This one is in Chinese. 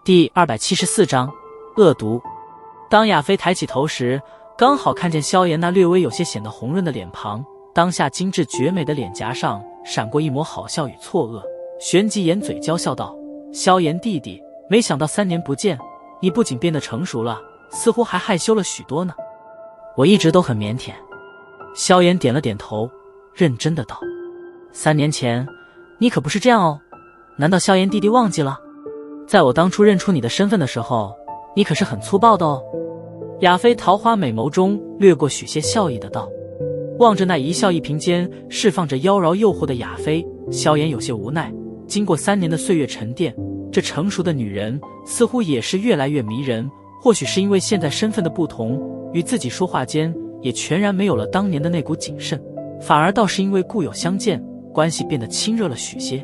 第274章恶毒。当亚飞抬起头时，刚好看见萧炎那略微有些显得红润的脸庞，当下精致绝美的脸颊上闪过一抹好笑与错愕，旋即掩嘴娇笑道：萧炎弟弟，没想到3年不见，你不仅变得成熟了，似乎还害羞了许多呢。我一直都很腼腆。萧炎点了点头，认真的道：3年前你可不是这样哦，难道萧炎弟弟忘记了？在我当初认出你的身份的时候，你可是很粗暴的哦。亚飞桃花美眸中掠过许些笑意的道。望着那一笑一颦间释放着妖娆诱惑的亚飞，萧炎有些无奈。经过3年的岁月沉淀，这成熟的女人似乎也是越来越迷人，或许是因为现在身份的不同，与自己说话间也全然没有了当年的那股谨慎，反而倒是因为故友相见，关系变得亲热了许些。